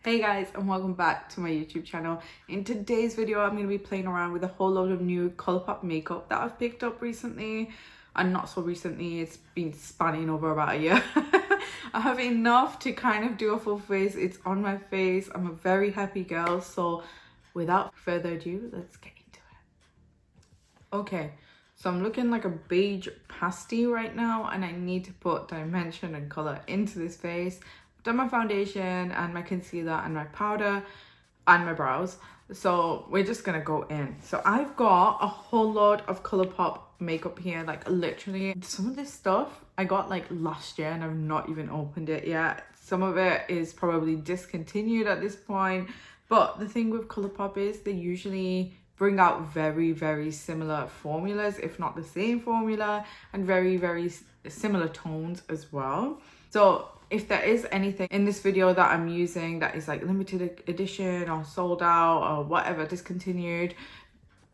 Hey guys, and welcome back to my YouTube channel. In today's video I'm going to be playing around with a whole load of new Colourpop makeup that I've picked up recently, and not so recently, it's been spanning over about a year. I have enough to kind of do a full face. It's on my face. I'm a very happy girl, so without further ado, let's get into it. Okay, so I'm looking like a beige pasty right now, and I need to put dimension and colour into this face. Done my foundation and my concealer and my powder and my brows, so we're just gonna go in. So I've got a whole lot of Colourpop makeup here, like literally some of this stuff I got like last year and I've not even opened it yet. Some of it is probably discontinued at this point, but the thing with Colourpop is they usually bring out very similar formulas, if not the same formula, and very similar tones as well. So if there is anything in this video that I'm using that is like limited edition or sold out or whatever, discontinued,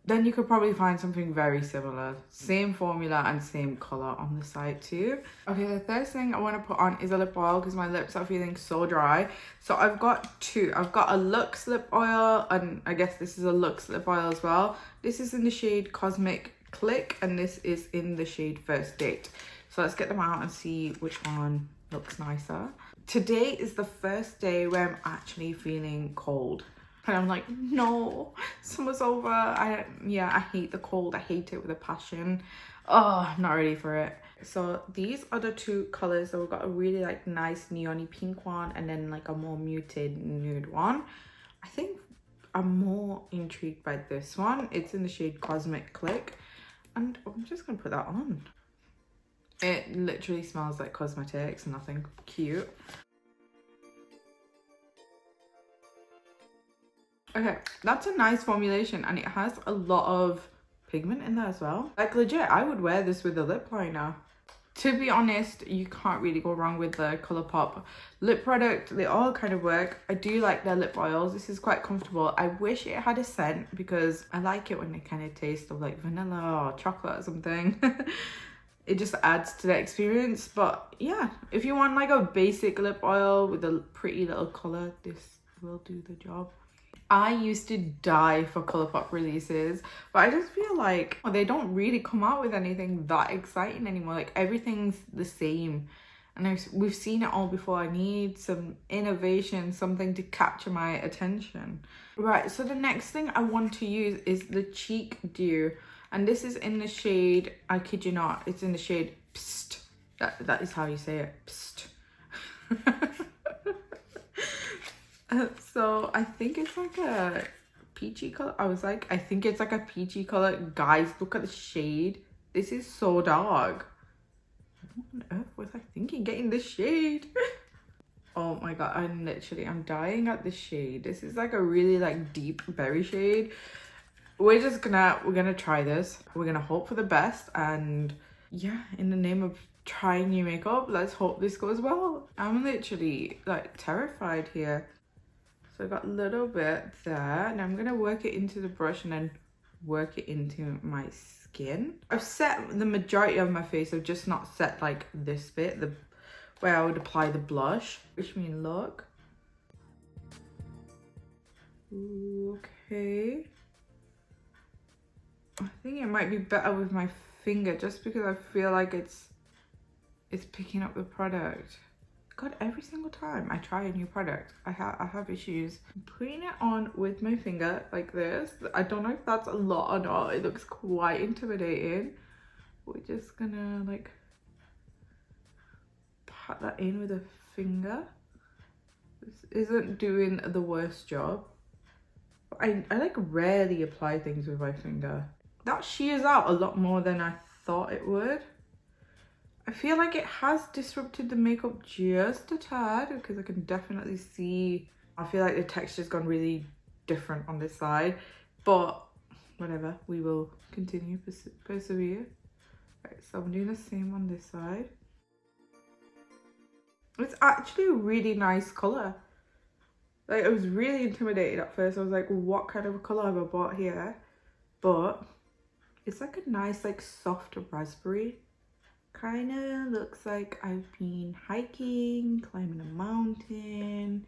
then you could probably find something very similar, same formula and same color on the site too. Okay, the first thing I want to put on is a lip oil because my lips are feeling so dry. So I've got two. I've got a Luxe lip oil, and I guess this is a Luxe lip oil as well. This is in the shade Cosmic Click and this is in the shade First Date. So let's get them out and see which one looks nicer. Today is the first day where I'm actually feeling cold. And I'm like, no, summer's over. I hate the cold. I hate it with a passion. Oh, I'm not ready for it. So these are the two colors. So we've got a really like nice neon-y pink one and then like a more muted nude one. I think I'm more intrigued by this one. It's in the shade Cosmic Click. And I'm just gonna put that on. It literally smells like cosmetics, nothing cute. Okay, that's a nice formulation and it has a lot of pigment in there as well. Like legit, I would wear this with a lip liner. To be honest, you can't really go wrong with the Colourpop lip product. They all kind of work. I do like their lip oils. This is quite comfortable. I wish it had a scent because I like it when it kind of tastes of like vanilla or chocolate or something. It just adds to the experience. But yeah, if you want like a basic lip oil with a pretty little color, this will do the job. I used to die for Colourpop releases, but I just feel like they don't really come out with anything that exciting anymore. Like everything's the same, and we've seen it all before. I need some innovation, something to capture my attention. Right, so the next thing I want to use is the Cheek Dew, and this is in the shade, I kid you not, it's in the shade Psst. That is how you say it, Psst. So I think it's like a peachy color. I think it's like a peachy color. Guys, look at the shade. This is so dark. What on earth was I thinking getting this shade? Oh my god, I'm dying at this shade. This is like a really like deep berry shade. We're gonna try this. We're gonna hope for the best, and yeah, in the name of trying new makeup, let's hope this goes well. I'm literally like terrified here. So I got a little bit there, and I'm gonna work it into the brush and then work it into my skin. I've set the majority of my face. I've just not set like this bit, where I would apply the blush. Wish me luck. Okay. I think it might be better with my finger just because I feel like it's picking up the product. God, every single time I try a new product, I have issues. I'm putting it on with my finger like this. I don't know if that's a lot or not. It looks quite intimidating. We're just gonna like pat that in with a finger. This isn't doing the worst job. I like rarely apply things with my finger. That shears out a lot more than I thought it would. I feel like it has disrupted the makeup just a tad because I can definitely see, I feel like the texture's gone really different on this side, but whatever, we will continue, persevere. Right, so I'm doing the same on this side. It's actually a really nice colour. Like I was really intimidated at first. I was like, what kind of a colour have I bought here? But it's like a nice like soft raspberry. Kind of looks like I've been hiking, climbing a mountain,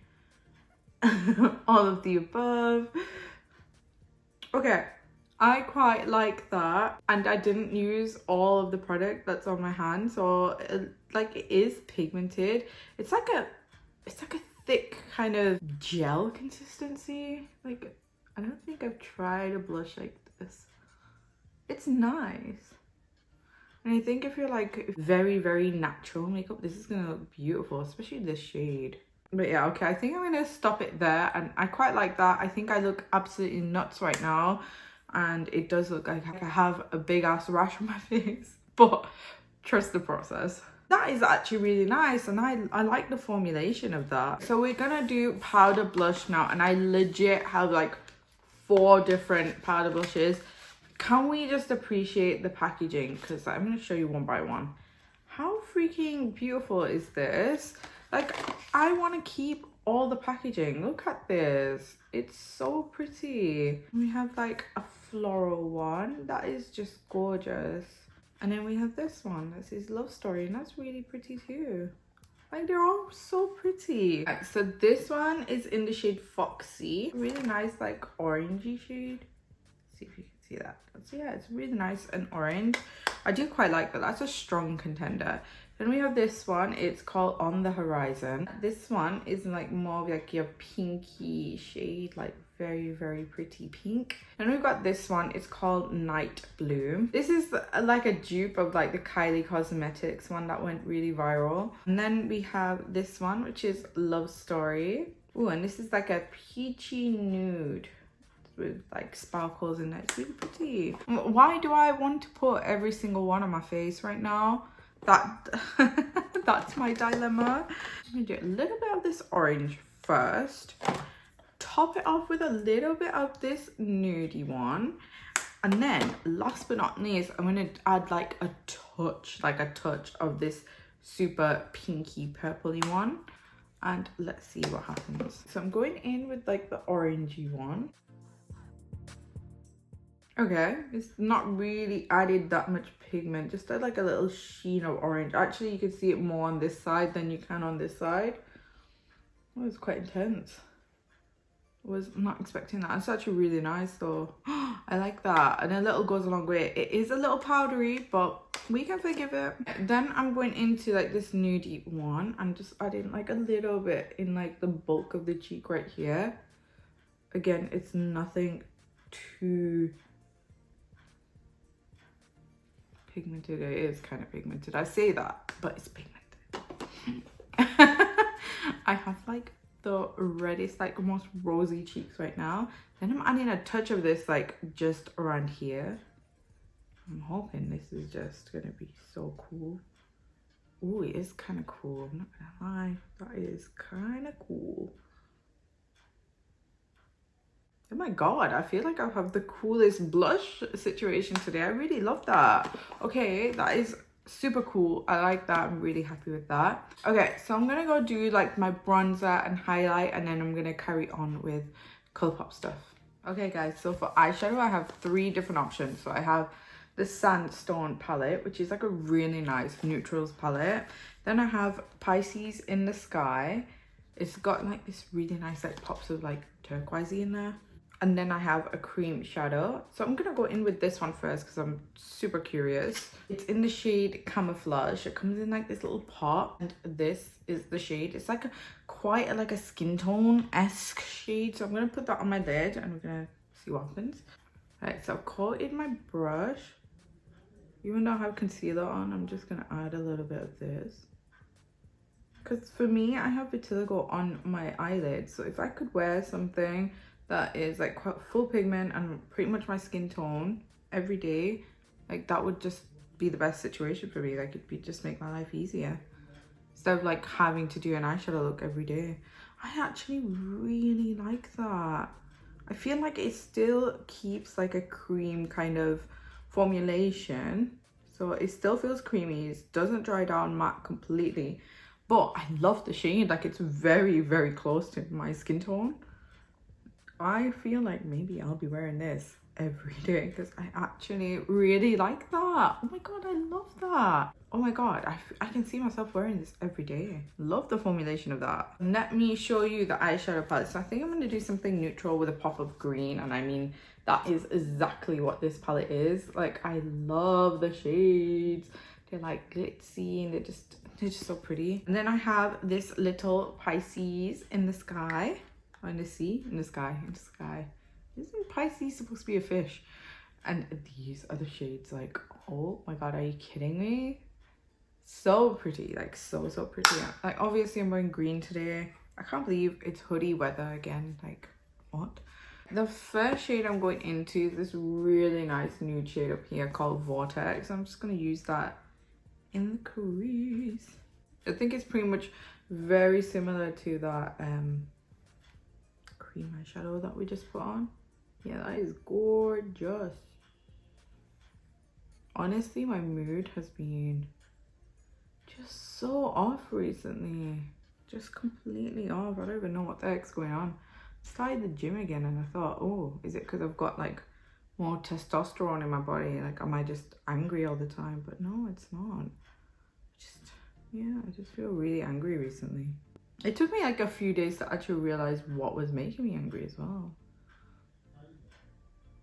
all of the above. Okay, I quite like that, and I didn't use all of the product that's on my hand, so it is pigmented. It's like a thick kind of gel consistency. Like, I don't think I've tried a blush like this. It's nice. And I think if you're like very, very natural makeup, this is gonna look beautiful, especially this shade. But yeah, okay, I think I'm gonna stop it there, and I quite like that. I think I look absolutely nuts right now, and it does look like I have a big ass rash on my face, but trust the process. That is actually really nice, and I like the formulation of that. So we're gonna do powder blush now, and I legit have like 4 different powder blushes. Can we just appreciate the packaging? Because I'm going to show you one by one. How freaking beautiful is this? Like, I want to keep all the packaging. Look at this. It's so pretty. We have like a floral one. That is just gorgeous. And then we have this one. This is Love Story, and that's really pretty too. Like, they're all so pretty. Right, so this one is in the shade Foxy. Really nice, like, orangey shade. Let's see if you can see that. So yeah, it's really nice and orange. I do quite like that. That's a strong contender. Then we have this one. It's called On the Horizon. This one is like more of like your pinky shade, like very, very pretty pink. And we've got this one. It's called Night Bloom. This is like a dupe of like the Kylie Cosmetics one that went really viral. And then we have this one, which is Love Story. Oh, and this is like a peachy nude with like sparkles in it. It's really pretty. Why do I want to put every single one on my face right now? That's my dilemma. I'm gonna do a little bit of this orange first, top it off with a little bit of this nudie one, and then last but not least, I'm gonna add like a touch of this super pinky purpley one, and let's see what happens. So I'm going in with like the orangey one. Okay, it's not really added that much pigment, just like a little sheen of orange. Actually, you can see it more on this side than you can on this side. Oh, it's quite intense. Was not expecting that. It's actually really nice though. I like that, and a little goes a long way. It is a little powdery, but we can forgive it. Then I'm going into like this nudie one and just adding like a little bit in like the bulk of the cheek right here. Again, it's nothing too pigmented. It is kind of pigmented. I say that, but it's pigmented. I have like the reddest, like most rosy cheeks right now. Then I'm adding a touch of this like just around here. I'm hoping this is just gonna be so cool. Oh, it is kind of cool. I'm not gonna lie, that is kind of cool. Oh my god, I feel like I have the coolest blush situation today. I really love that. Okay, that is super cool. I like that. I'm really happy with that. Okay, so I'm gonna go do like my bronzer and highlight, and then I'm gonna carry on with Colourpop stuff. Okay guys, so for eyeshadow I have 3 different options. So I have the Sandstone palette, which is like a really nice neutrals palette. Then I have Pisces in the Sky. It's got like this really nice like pops of like turquoisey in there. And then I have a cream shadow. So I'm gonna go in with this one first because I'm super curious. It's in the shade Camouflage. It comes in like this little pot, and this is the shade. It's like quite a skin tone-esque shade. So I'm gonna put that on my lid and we're gonna see what happens. Right, so I've coated my brush. Even though I have concealer on, I'm just gonna add a little bit of this. Because for me, I have vitiligo on my eyelids. So if I could wear something that is like quite full pigment and pretty much my skin tone every day, like that would just be the best situation for me. Like it'd be just make my life easier instead of like having to do an eyeshadow look every day. I actually really like that. I feel like it still keeps like a cream kind of formulation, so it still feels creamy. It doesn't dry down matte completely, but I love the shade. Like it's very, very close to my skin tone. I feel like maybe I'll be wearing this every day because I actually really like that. Oh my god, I love that. Oh my god, I can see myself wearing this every day. Love the formulation of that. Let me show you the eyeshadow palette. So I think I'm going to do something neutral with a pop of green, and I mean that is exactly what this palette is. Like, I love the shades. They're like glitzy and they're just so pretty. And then I have this little Pisces in the sky. In the sea, in the sky, in the sky. Isn't Pisces supposed to be a fish? And these are the shades. Like, oh my god, are you kidding me? So pretty, like so pretty. Like, obviously I'm wearing green today. I can't believe it's hoodie weather again. Like, what? The first shade I'm going into is this really nice nude shade up here called Vortex. I'm just gonna use that in the crease. I think it's pretty much very similar to that cream eyeshadow that we just put on. Yeah, that is gorgeous. Honestly, my mood has been just so off recently. Just completely off. I don't even know what the heck's going on. Started the gym again and I thought, oh, is it because I've got like more testosterone in my body? Like, am I just angry all the time? But no, it's not. Yeah, I just feel really angry recently. It took me like a few days to actually realize what was making me angry as well.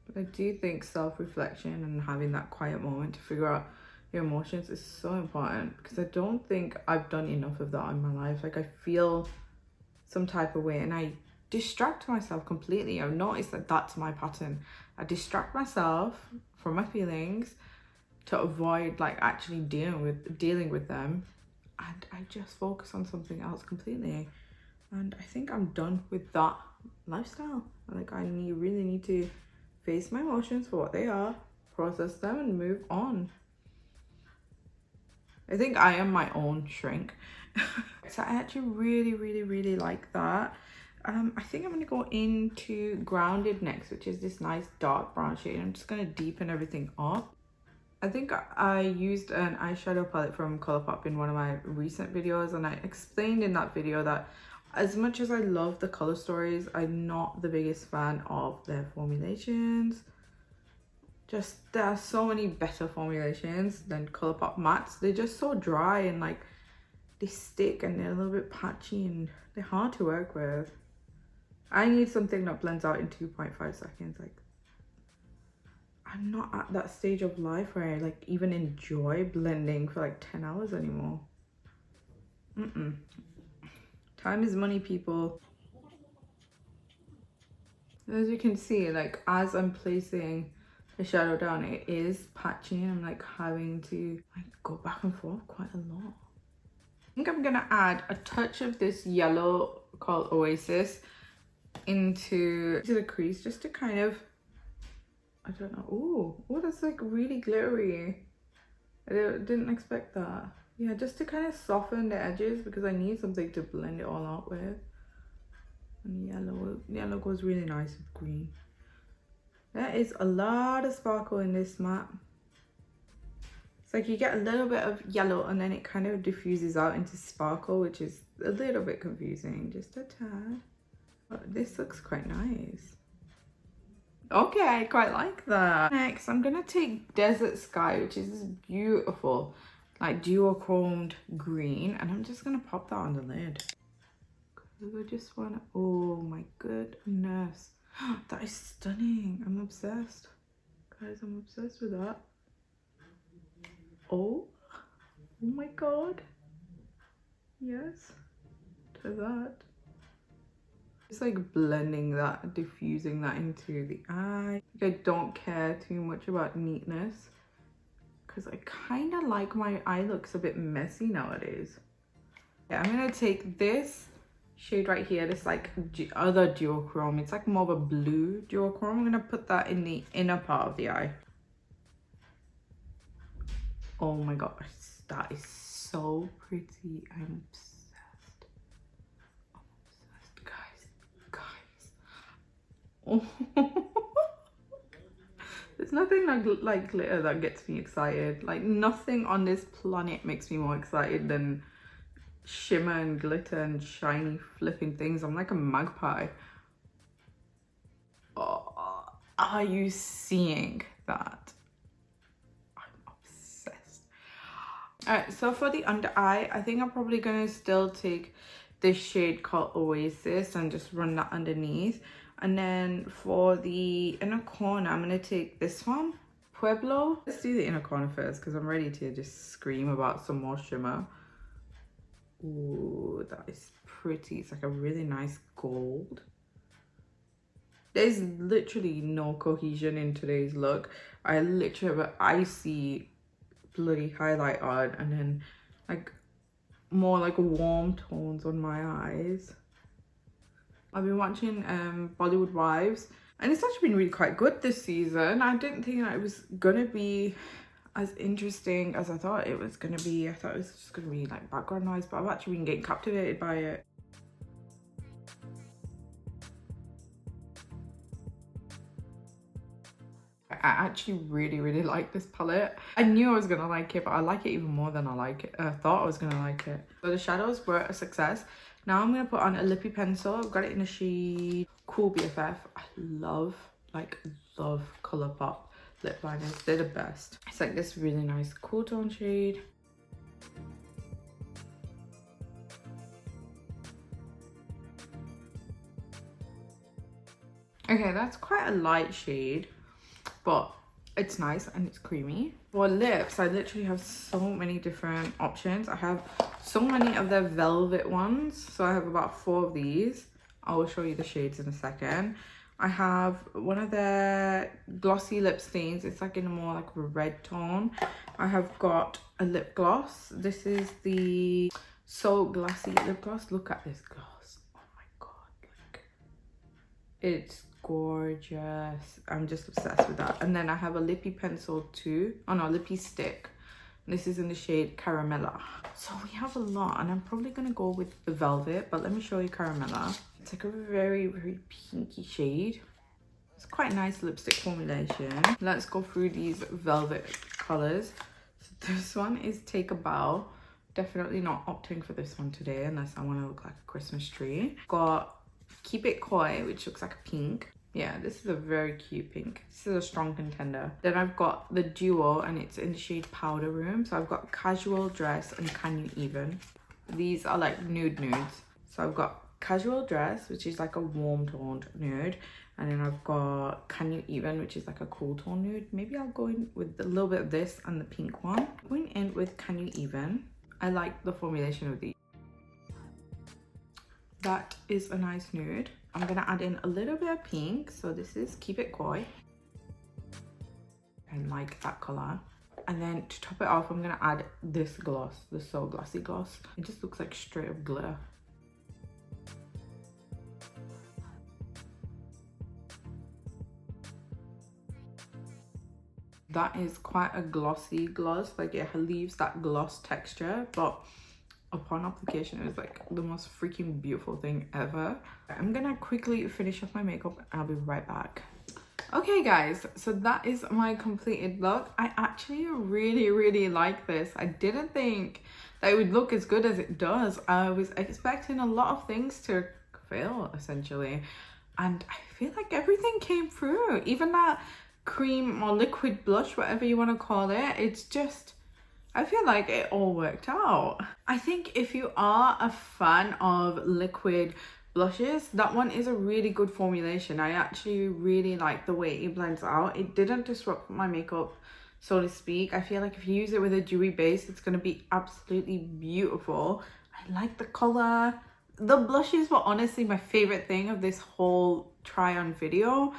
But I do think self-reflection and having that quiet moment to figure out your emotions is so important, because I don't think I've done enough of that in my life. Like, I feel some type of way and I distract myself completely. I've noticed that that's my pattern. I distract myself from my feelings to avoid like actually dealing with them, and I just focus on something else completely. And I think I'm done with that lifestyle. Like, I really need to face my emotions for what they are, process them, and move on. I think I am my own shrink. So I actually really like that. I think I'm going to go into Grounded next, which is this nice dark brown shade. I'm just going to deepen everything up. I think I used an eyeshadow palette from Colourpop in one of my recent videos, and I explained in that video that as much as I love the color stories, I'm not the biggest fan of their formulations. Just, there are so many better formulations than Colourpop mattes. They're just so dry and like they stick and they're a little bit patchy and they're hard to work with. I need something that blends out in 2.5 seconds. Like, I'm not at that stage of life where I like even enjoy blending for like 10 hours anymore. Time is money, people. As you can see, like as I'm placing the shadow down, it is patchy. I'm like having to like go back and forth quite a lot. I think I'm gonna add a touch of this yellow called Oasis into the crease just to kind of, I don't know. Oh, that's like really glittery. I didn't expect that. Yeah, just to kind of soften the edges, because I need something to blend it all out with. And yellow goes really nice with green. There is a lot of sparkle in this matte. It's like you get a little bit of yellow and then it kind of diffuses out into sparkle, which is a little bit confusing, just a tad. But this looks quite nice. Okay, I quite like that. Next, I'm gonna take Desert Sky, which is this beautiful, like duochromed green, and I'm just gonna pop that on the lid. Cause I just wanna, oh my goodness. That is stunning. I'm obsessed. Guys, I'm obsessed with that. Oh my god. Yes, to that. It's like blending that, diffusing that into the eye. I don't care too much about neatness because I kind of like my eye looks a bit messy nowadays. Yeah, I'm gonna take this shade right here, this like other duochrome. It's like more of a blue duochrome. I'm gonna put that in the inner part of the eye. Oh my gosh, that is so pretty. I'm obsessed. I'm obsessed, guys. Oh. There's nothing like glitter that gets me excited. Like, nothing on this planet makes me more excited than shimmer and glitter and shiny flipping things. I'm like a magpie. Are you seeing that? I'm obsessed. Alright, so for the under eye, I think I'm probably gonna still take this shade called Oasis and just run that underneath. And then for the inner corner, I'm gonna take this one, Pueblo. Let's do the inner corner first because I'm ready to just scream about some more shimmer. Ooh, that is pretty. It's like a really nice gold. There's literally no cohesion in today's look. I literally have an icy bloody highlight on and then like more like warm tones on my eyes. I've been watching Bollywood Wives and it's actually been really quite good this season. I didn't think that it was gonna be as interesting as I thought it was gonna be. I thought it was just gonna be like background noise, but I've actually been getting captivated by it. I actually really like this palette. I knew I was gonna like it, but I like it even more than I thought I was gonna like it. So the shadows were a success. Now I'm gonna put on a lippy pencil. I've got it in the shade Cool BFF. I love Colourpop lip liners. They're the best. It's like this really nice cool tone shade. Okay, that's quite a light shade, but it's nice and it's creamy. For lips, I literally have so many different options. I have so many of the velvet ones. So I have about 4 of these. I will show you the shades in a second. I have one of the glossy lip stains. It's like in a more like a red tone. I have got a lip gloss. This is the So Glassy lip gloss. Look at this gloss. Oh my god. Like, it's gorgeous. I'm just obsessed with that. And then I have a lippy pencil too. Oh no, lippy stick. This is in the shade Caramella. So we have a lot and I'm probably gonna go with the velvet, but let me show you Caramella. It's like a very pinky shade. It's quite a nice lipstick formulation. Let's go through these velvet colors. So this one is Take a Bow. Definitely not opting for this one today unless I want to look like a Christmas tree. Got Keep It Coy, which looks like a pink. Yeah, this is a very cute pink. This is a strong contender. Then I've got the duo and it's in the shade Powder Room. So I've got Casual Dress and Can You Even. These are like nudes. So I've got Casual Dress, which is like a warm toned nude. And then I've got Can You Even, which is like a cool tone nude. Maybe I'll go in with a little bit of this and the pink one. Going in with Can You Even. I like the formulation of these. That is a nice nude. I'm gonna add in a little bit of pink. So this is Keep It Coy. I like that color. And then to top it off, I'm gonna add this gloss, the So Glossy gloss. It just looks like straight up glitter. That is quite a glossy gloss. Like it leaves that gloss texture, but upon application it was like the most freaking beautiful thing ever. I'm gonna quickly finish off my makeup and I'll be right back. Okay guys, so that is my completed look. I actually really like this. I didn't think that it would look as good as it does. I was expecting a lot of things to fail essentially, and I feel like everything came through. Even that cream or liquid blush, whatever you want to call it, it's just, I feel like it all worked out. I think if you are a fan of liquid blushes, that one is a really good formulation. I actually really like the way it blends out. It didn't disrupt my makeup, so to speak. I feel like if you use it with a dewy base, it's going to be absolutely beautiful. I like the color. The blushes were honestly my favorite thing of this whole try on video.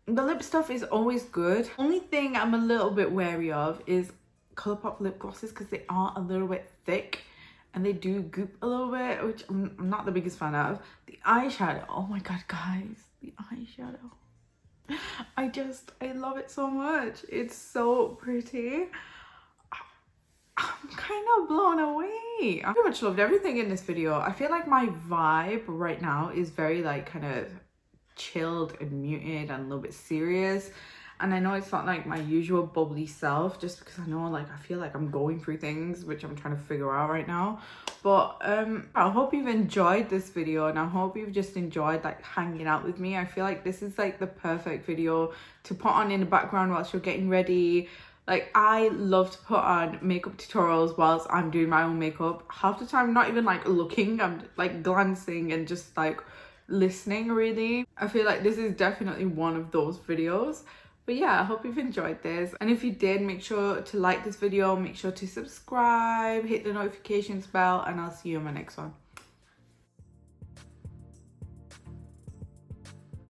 The lip stuff is always good. Only thing I'm a little bit wary of is Colourpop lip glosses, because they are a little bit thick and they do goop a little bit, which I'm not the biggest fan of. The eyeshadow, oh my god guys, the eyeshadow, I love it so much. It's so pretty. I'm kind of blown away. I pretty much loved everything in this video. I feel like my vibe right now is very like kind of chilled and muted and a little bit serious. And I know it's not like my usual bubbly self, just because I know like I feel like I'm going through things which I'm trying to figure out right now. But I hope you've enjoyed this video, and I hope you've just enjoyed like hanging out with me. I feel like this is like the perfect video to put on in the background whilst you're getting ready. Like, I love to put on makeup tutorials whilst I'm doing my own makeup. Half the time, not even like looking, I'm like glancing and just like listening really. I feel like this is definitely one of those videos. But yeah, I hope you've enjoyed this. And if you did, make sure to like this video, make sure to subscribe, hit the notifications bell, and I'll see you in my next one.